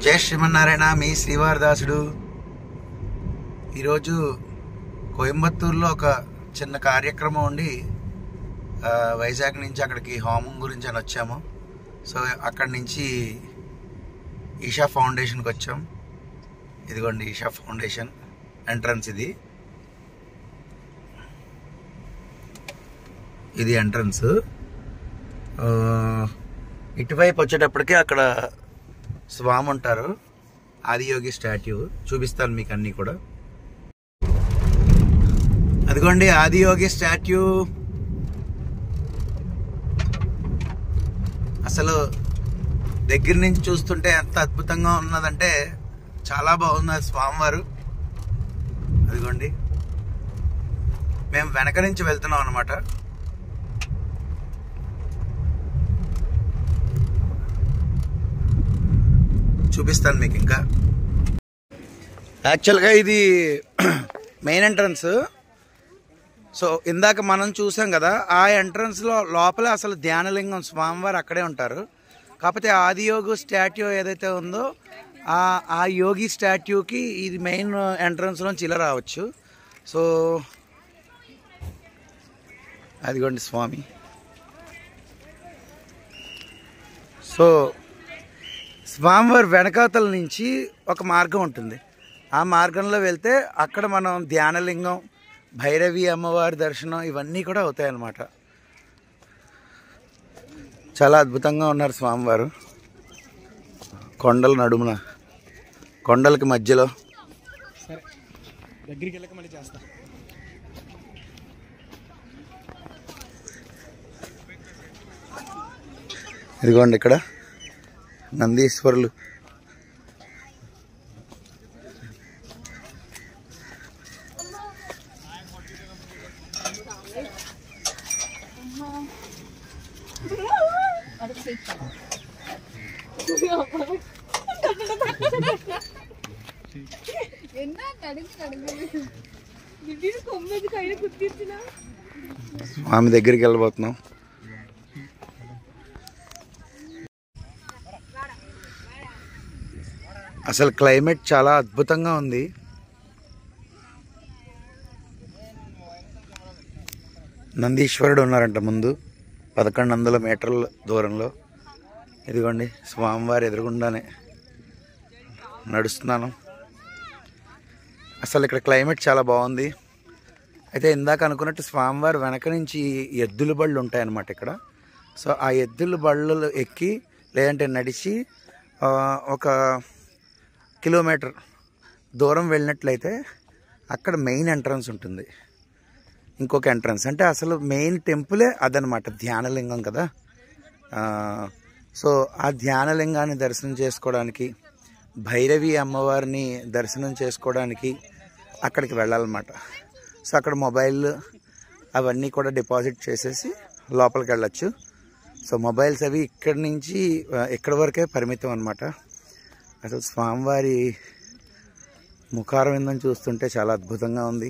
జై శ్రీమన్నారాయణ. మీ శ్రీవారదాసుడు. ఈరోజు కోయంబత్తూరులో ఒక చిన్న కార్యక్రమం ఉండి వైజాగ్ నుంచి అక్కడికి హోమం గురించి అని వచ్చాము. సో అక్కడి నుంచి ఈషా ఫౌండేషన్కి వచ్చాం. ఇదిగోండి ఈషా ఫౌండేషన్ ఎంట్రన్స్. ఇది ఎంట్రన్స్. ఇటువైపు వచ్చేటప్పటికి అక్కడ స్వామి ఉంటారు, ఆదియోగి స్టాట్యూ. చూపిస్తాను మీకు అన్నీ కూడా. అదిగోండి ఆదియోగి స్టాట్యూ. అసలు దగ్గర నుంచి చూస్తుంటే ఎంత అద్భుతంగా ఉన్నదంటే చాలా బాగున్నది స్వామివారు. అదిగోండి మేము వెనక నుంచి వెళ్తున్నాం అన్నమాట. చూపిస్తాను మీకు. ఇంకా యాక్చువల్గా ఇది మెయిన్ ఎంట్రన్స్. సో ఇందాక మనం చూసాం కదా, ఆ ఎంట్రన్స్లో లోపల అసలు ధ్యానలింగం స్వామివారు అక్కడే ఉంటారు. కాకపోతే ఆదియోగి స్టాట్యూ ఏదైతే ఉందో ఆ యోగి స్టాట్యూకి ఇది మెయిన్ ఎంట్రన్స్లోంచి ఇలా రావచ్చు. సో అదిగోండి స్వామి. సో స్వామివారి వెనకాతల నుంచి ఒక మార్గం ఉంటుంది. ఆ మార్గంలో వెళ్తే అక్కడ మనం ధ్యానలింగం, భైరవి అమ్మవారి దర్శనం ఇవన్నీ కూడా అవుతాయి అన్నమాట. చాలా అద్భుతంగా ఉన్నారు స్వామివారు. కొండల నడుమున, కొండలకి మధ్యలో. దగ్గరికి వెళ్ళక మళ్ళీ చేస్తా. ఇదిగోండి ఇక్కడ నందీశ్వరులు. స్వామి దగ్గరికి వెళ్ళబోతున్నాం. అసలు క్లైమేట్ చాలా అద్భుతంగా ఉంది. నందీశ్వరుడు ఉన్నారంట ముందు 1100 మీటర్ల దూరంలో. ఇదిగోండి స్వామివారి ఎదురుగుండానే నడుస్తున్నాను. అసలు ఇక్కడ క్లైమేట్ చాలా బాగుంది. అయితే ఇందాక అనుకున్నట్టు స్వామివారి వెనక నుంచి ఎద్దుల బళ్ళు ఉంటాయన్నమాట ఇక్కడ. సో ఆ ఎద్దుల బళ్ళు ఎక్కి లేదంటే నడిచి ఒక కిలోమీటర్ దూరం వెళ్ళినట్లయితే అక్కడ మెయిన్ ఎంట్రన్స్ ఉంటుంది. ఇంకొక ఎంట్రన్స్ అంటే అసలు మెయిన్ టెంపులే అదనమాట, ధ్యానలింగం కదా. సో ఆ ధ్యానలింగాన్ని దర్శనం చేసుకోవడానికి, భైరవి అమ్మవారిని దర్శనం చేసుకోవడానికి అక్కడికి వెళ్ళాలన్నమాట. సో అక్కడ మొబైల్ అవన్నీ కూడా డిపాజిట్ చేసేసి లోపలికి వెళ్ళచ్చు. సో మొబైల్స్ అవి ఇక్కడి నుంచి ఇక్కడి వరకే పరిమితం అన్నమాట. అసలు స్వామివారి ముఖారవిందం చూస్తుంటే చాలా అద్భుతంగా ఉంది.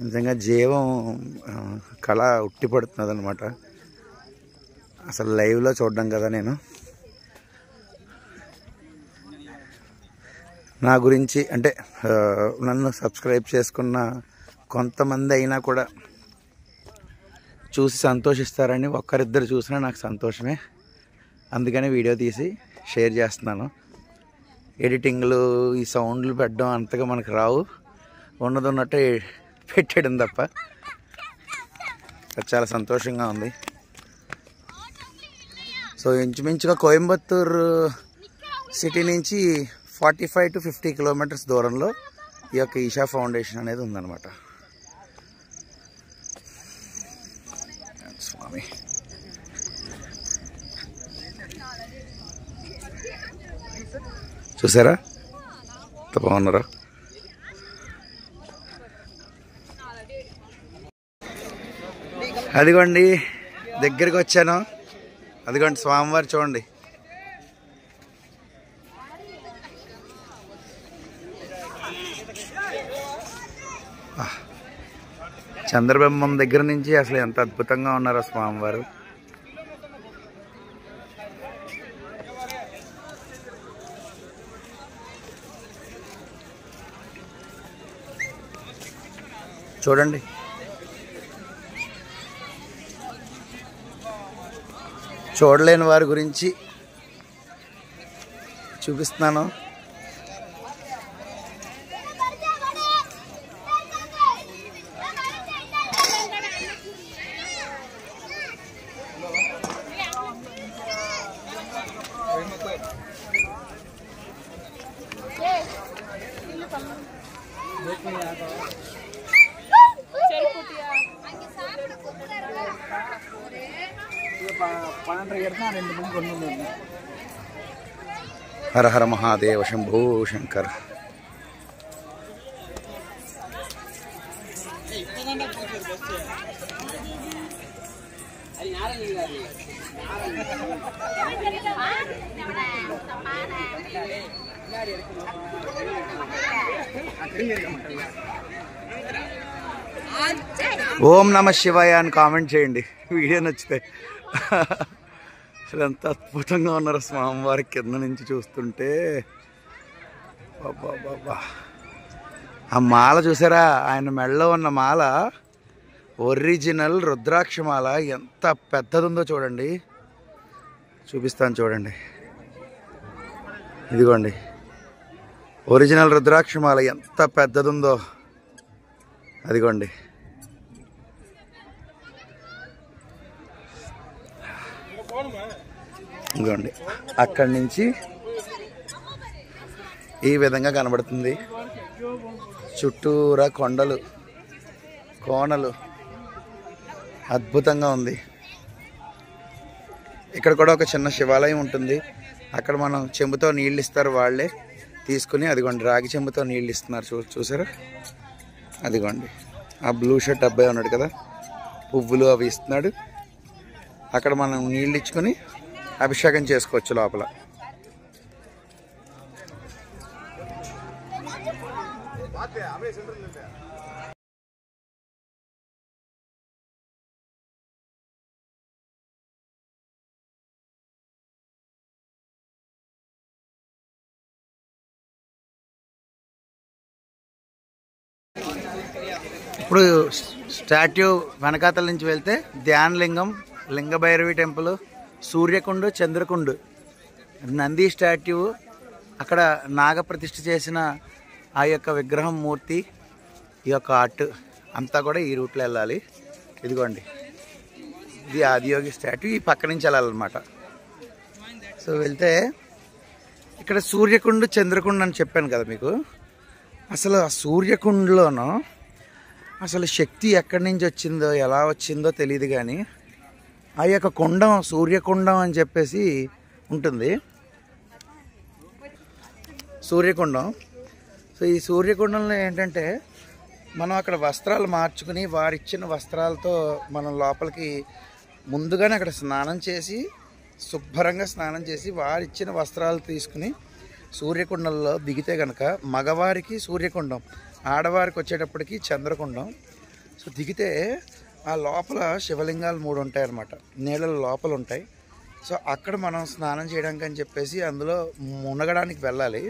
నిజంగా జీవం కళ ఉట్టిపడుతున్నది అనమాట. అసలు లైవ్లో చూడడం కదా నేను. నా గురించి అంటే నన్ను సబ్స్క్రైబ్ చేసుకున్న కొంతమంది అయినా కూడా చూసి సంతోషిస్తారని ఒక్కరిద్దరు చూసినా నాకు సంతోషమే. అందుకని వీడియో తీసి షేర్ చేస్తున్నాను. ఎడిటింగ్లు, ఈ సౌండ్లు పెట్టడం అంతగా మనకు రావు. ఉన్నది ఉన్నట్టు పెట్టడం తప్ప. చాలా సంతోషంగా ఉంది. సో ఇంచుమించుగా కోయంబత్తూరు సిటీ నుంచి 45 to 50 కిలోమీటర్స్ దూరంలో ఈ యొక్క ఈషా ఫౌండేషన్ అనేది ఉందన్నమాట. స్వామి చూసారా ఎంత బాగున్నారా. అదిగోండి దగ్గరికి వచ్చాను. అదిగోండి స్వామివారు చూడండి. చంద్రబింబం దగ్గర నుంచి అసలు ఎంత అద్భుతంగా ఉన్నారో స్వామివారు. చూడండి. చూడలేని వారి గురించి చూపిస్తున్నాను. హర హర మహాదేవ శంభో శంకర్. ఓం నమ శివాయ అని కామెంట్ చేయండి వీడియో నచ్చితే. అసలు ఎంత అద్భుతంగా ఉన్నారు స్వామివారి కింద నుంచి చూస్తుంటే. బాబా, ఆ మాల చూసారా? ఆయన మెడలో ఉన్న మాల ఒరిజినల్ రుద్రాక్ష మాల. ఎంత పెద్దదుందో చూడండి. చూపిస్తాను చూడండి. ఇదిగోండి ఒరిజినల్ రుద్రాక్ష మాల ఎంత పెద్దదుందో. అదిగోండి. ఇదిగోండి అక్కడి నుంచి ఈ విధంగా కనబడుతుంది. చుట్టూరా కొండలు కోనలు అద్భుతంగా ఉంది. ఇక్కడ కూడా ఒక చిన్న శివాలయం ఉంటుంది. అక్కడ మనం చెంబుతో నీళ్ళు ఇస్తారు వాళ్ళే తీసుకుని. అదిగోండి రాగి చెంబుతో నీళ్ళు ఇస్తున్నారు. చూసారా? అదిగోండి ఆ బ్లూ షర్ట్ అబ్బాయి ఉన్నాడు కదా, పువ్వులు అవి ఇస్తున్నాడు. అక్కడ మనం నీళ్ళు ఇచ్చుకొని అభిషేకం చేసుకోవచ్చు లోపల. ఇప్పుడు స్టాట్యూ వెనకాతల నుంచి వెళ్తే ధ్యానలింగం, లింగభైరవి టెంపుల్, సూర్యకుండు, చంద్రకుండు, నంది స్టాట్యూ, అక్కడ నాగప్రతిష్ఠ చేసిన ఆ యొక్క విగ్రహం మూర్తి, ఈ యొక్క ఆర్ట్ అంతా కూడా ఈ రూట్లో వెళ్ళాలి. ఇదిగోండి ఇది ఆదియోగి స్టాట్యూ. ఈ పక్క నుంచి వెళ్ళాలన్నమాట. సో వెళ్తే ఇక్కడ సూర్యకుండు, చంద్రకుండు అని చెప్పాను కదా మీకు. అసలు ఆ సూర్యకుండులోనూ అసలు శక్తి ఎక్కడి నుంచి వచ్చిందో ఎలా వచ్చిందో తెలియదు, కానీ ఆ యొక్క కుండం సూర్యకుండం అని చెప్పేసి ఉంటుంది, సూర్యకుండం. సో ఈ సూర్యకుండంలో ఏంటంటే మనం అక్కడ వస్త్రాలు మార్చుకుని వారిచ్చిన వస్త్రాలతో మనం లోపలికి ముందుగానే అక్కడ స్నానం చేసి శుభ్రంగా స్నానం చేసి వారిచ్చిన వస్త్రాలు తీసుకుని సూర్యకుండంలో దిగితే కనుక మగవారికి సూర్యకుండం, ఆడవారికి వచ్చేటప్పటికి చంద్రకుండం. సో దిగితే ఆ లోపల శివలింగాలు 3 ఉంటాయి అన్నమాట, నీళ్ళ లోపల ఉంటాయి. సో అక్కడ మనం స్నానం చేయడానికి అని చెప్పేసి అందులో మునగడానికి వెళ్ళాలి.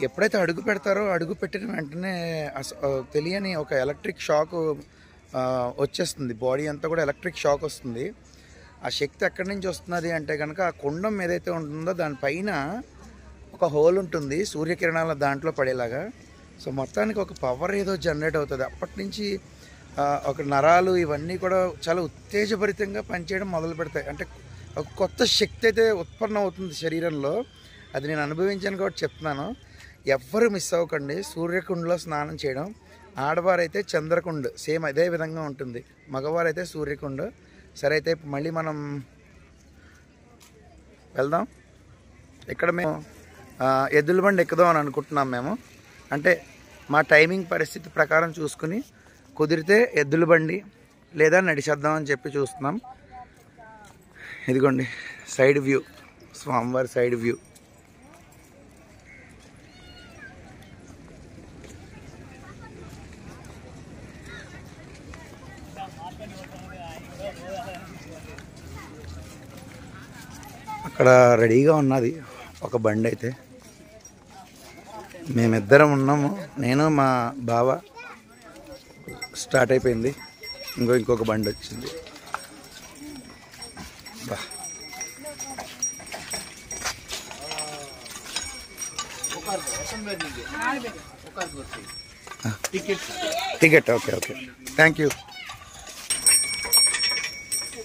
ఎప్పుడైతే అడుగు పెడతారో అడుగు పెట్టిన వెంటనే తెలియని ఒక ఎలక్ట్రిక్ షాక్ వచ్చేస్తుంది, బాడీ అంతా కూడా ఎలక్ట్రిక్ షాక్ వస్తుంది. ఆ శక్తి ఎక్కడి నుంచి వస్తున్నది అంటే కనుక ఆ కుండం ఏదైతే ఉంటుందో దానిపైన ఒక హోల్ ఉంటుంది, సూర్యకిరణాల దాంట్లో పడేలాగా. సో మొత్తానికి ఒక పవర్ ఏదో జనరేట్ అవుతుంది. అప్పటి నుంచి ఒక నరాలు ఇవన్నీ కూడా చాలా ఉత్తేజభరితంగా పనిచేయడం మొదలు పెడతాయి. అంటే ఒక కొత్త శక్తి అయితే ఉత్పన్నం అవుతుంది శరీరంలో. అది నేను అనుభవించాను కాబట్టి చెప్తున్నాను. ఎవ్వరు మిస్ అవ్వకండి సూర్యకుండలో స్నానం చేయడం. ఆడవారైతే చంద్రకుండ సేమ్ అదే విధంగా ఉంటుంది, మగవారైతే సూర్యకుండ. సరే అయితే మళ్ళీ మనం వెళ్దాం. ఇక్కడ మేము ఎద్దుల బండి ఎక్కుదాం అని అనుకుంటున్నాం మేము. అంటే మా టైమింగ్ పరిస్థితి ప్రకారం చూసుకుని కుదిరితే ఎద్దుల బండి లేదా నడిచేద్దాం అని చెప్పి చూస్తున్నాం. ఇదిగోండి సైడ్ వ్యూ, స్వామివారి సైడ్ వ్యూ. అక్కడ రెడీగా ఉన్నది ఒక బండి అయితే. మేమిద్దరం ఉన్నాము, నేను మా బావ. స్టార్ట్ అయిపోయింది. ఇంకొక బండి వచ్చింది. Ticket okay okay, thank you.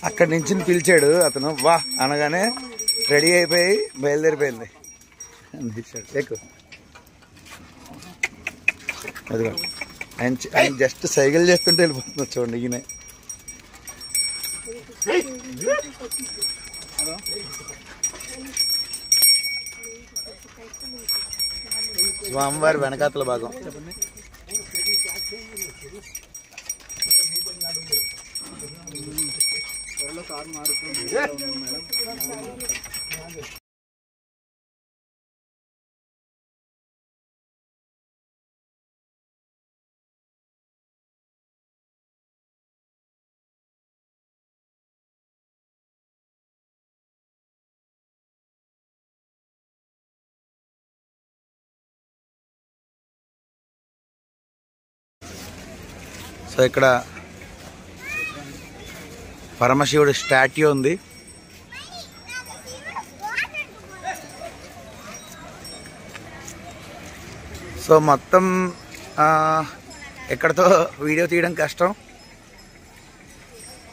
అక్కడి నుంచి పిలిచాడు అతను, వా అనగానే రెడీ అయిపోయి బయలుదేరిపోయింది. ఎక్కువ అదిగో ఆయన జస్ట్ సైకిల్ చేస్తుంటే వెళ్ళిపోతున్నా చూడండి. ఈయన స్వామివారి వెనకాతల భాగం. సో ఇక్కడ పరమశివుడి స్టాట్యూ ఉంది. సో మొత్తం ఎక్కడితో వీడియో తీయడం కష్టం.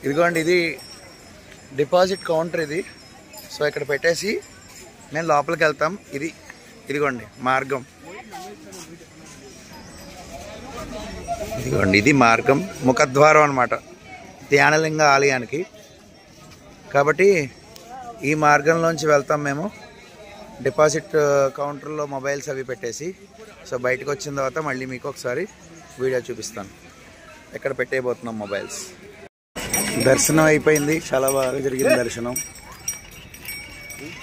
ఇదిగోండి, ఇది డిపాజిట్ కౌంటర్ ఇది. సో ఇక్కడ పెట్టేసి నేను లోపలికి వెళ్తాం. ఇదిగోండి మార్గం. ఇదిగోండి ఇది మార్గం, ముఖద్వారం అన్నమాట ధ్యానలింగ ఆలయానికి. కాబట్టి ఈ మార్గంలోంచి వెళ్తాం మేము. డిపాజిట్ కౌంటర్లో మొబైల్స్ అవి పెట్టేసి, సో బయటకు వచ్చిన తర్వాత మళ్ళీ మీకు ఒకసారి వీడియో చూపిస్తాను ఎక్కడ పెట్టేయబోతున్నాం మొబైల్స్. దర్శనం అయిపోయింది, చాలా బాగా జరిగింది దర్శనం.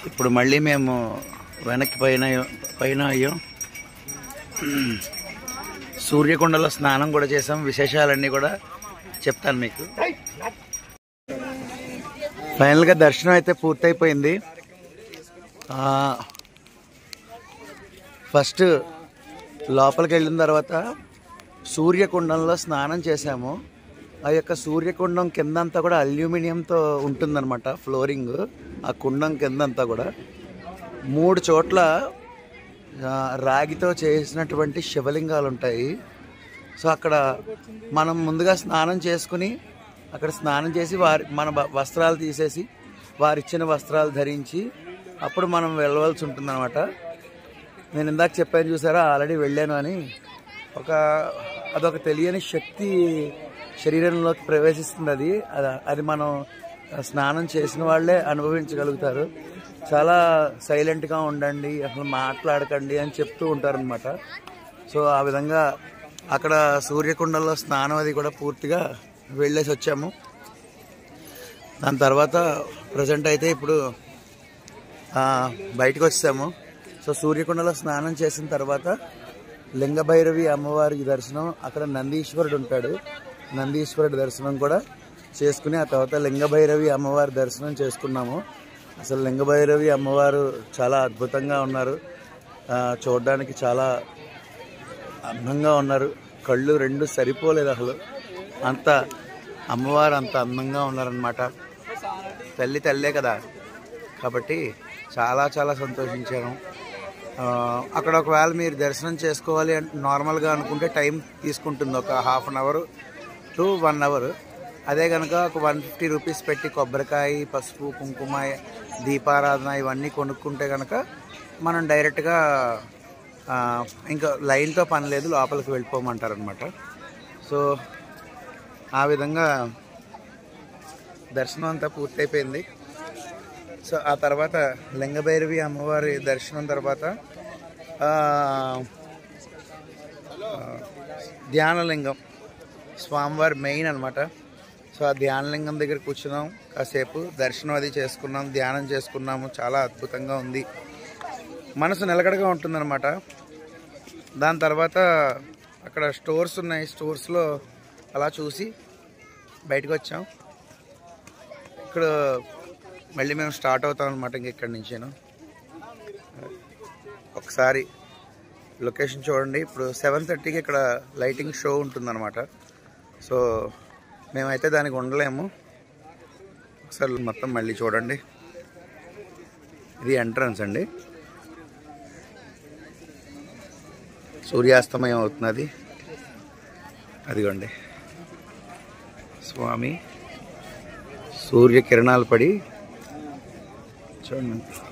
ఇప్పుడు మళ్ళీ మేము వెనక్కి పైన అయ్యాం. సూర్యకొండలో స్నానం కూడా చేసాం. విశేషాలన్నీ కూడా చెప్తాను మీకు. ఫైనల్గా దర్శనం అయితే పూర్తయిపోయింది. ఫస్ట్ లోపలికి వెళ్ళిన తర్వాత సూర్యకుండంలో స్నానం చేసాము. ఆ యొక్క సూర్యకుండం కిందంతా కూడా అల్యూమినియంతో ఉంటుందన్నమాట ఫ్లోరింగ్. ఆ కుండం కిందంతా కూడా 3 చోట్ల రాగితో చేసినటువంటి శివలింగాలు ఉంటాయి. సో అక్కడ మనం ముందుగా స్నానం చేసుకుని అక్కడ స్నానం చేసి మన వస్త్రాలు తీసేసి వారిచ్చిన వస్త్రాలు ధరించి అప్పుడు మనం వెళ్ళవలసి ఉంటుందన్నమాట. నేను ఇందాక చెప్పాను చూసారా, ఆల్రెడీ వెళ్ళాను అని. అదొక తెలియని శక్తి శరీరంలోకి ప్రవేశిస్తుంది. అది మనం స్నానం చేసిన వాళ్ళే అనుభవించగలుగుతారు. చాలా సైలెంట్గా ఉండండి, అసలు మాట్లాడకండి అని చెప్తూ ఉంటారనమాట. సో ఆ విధంగా అక్కడ సూర్యకుండంలో స్నానం అది కూడా పూర్తిగా వెళ్ళేసి వచ్చాము. దాని తర్వాత ప్రజెంట్ అయితే ఇప్పుడు బయటకు వచ్చాము. సో సూర్యకుండలో స్నానం చేసిన తర్వాత లింగభైరవి అమ్మవారి దర్శనం, అక్కడ నందీశ్వరుడు ఉంటాడు, నందీశ్వరుడి దర్శనం కూడా చేసుకుని ఆ తర్వాత లింగభైరవి అమ్మవారి దర్శనం చేసుకున్నాము. అసలు లింగభైరవి అమ్మవారు చాలా అద్భుతంగా ఉన్నారు. చూడడానికి చాలా అందంగా ఉన్నారు. కళ్ళు 2 సరిపోలేదు అసలు. అమ్మవారు అంత అందంగా ఉన్నారనమాట. తల్లే కదా, కాబట్టి చాలా చాలా సంతోషించాను. అక్కడ ఒకవేళ మీరు దర్శనం చేసుకోవాలి అంటే నార్మల్గా అనుకుంటే టైం తీసుకుంటుంది, ఒక ½ an hour to 1 hour. అదే కనుక ఒక 150 రూపీస్ పెట్టి కొబ్బరికాయ, పసుపు, కుంకుమ, దీపారాధన ఇవన్నీ కొనుక్కుంటే కనుక మనం డైరెక్ట్గా ఇంకా లైన్తో పని లేదు, లోపలికి వెళ్ళిపోమంటారనమాట. సో ఆ విధంగా దర్శనం అంతా పూర్తయిపోయింది. సో ఆ తర్వాత లింగభైరవి అమ్మవారి దర్శనం తర్వాత ధ్యానలింగం స్వామివారి మెయిన్ అనమాట. సో ఆ ధ్యానలింగం దగ్గర కూర్చున్నాం, కాసేపు దర్శనం అది చేసుకున్నాం, ధ్యానం చేసుకున్నాము. చాలా అద్భుతంగా ఉంది, మనసు నిలకడగా ఉంటుందన్నమాట. దాని తర్వాత అక్కడ స్టోర్స్ ఉన్నాయి, స్టోర్స్లో అలా చూసి బయటకు వచ్చాం. ఇక్కడ మళ్ళీ మేము స్టార్ట్ అవుతాం అనమాట. ఇంక ఇక్కడి నుంచేను ఒకసారి లొకేషన్ చూడండి. ఇప్పుడు 7:30కి ఇక్కడ లైటింగ్ షో ఉంటుందన్నమాట. సో మేమైతే దానికి ఉండలేము. ఒకసారి మొత్తం మళ్ళీ చూడండి. ఇది ఎంట్రన్స్ అండి. సూర్యాస్తమయం అవుతున్నది. అదిగోండి స్వామి సూర్యకిరణాలు పడి చూడండి.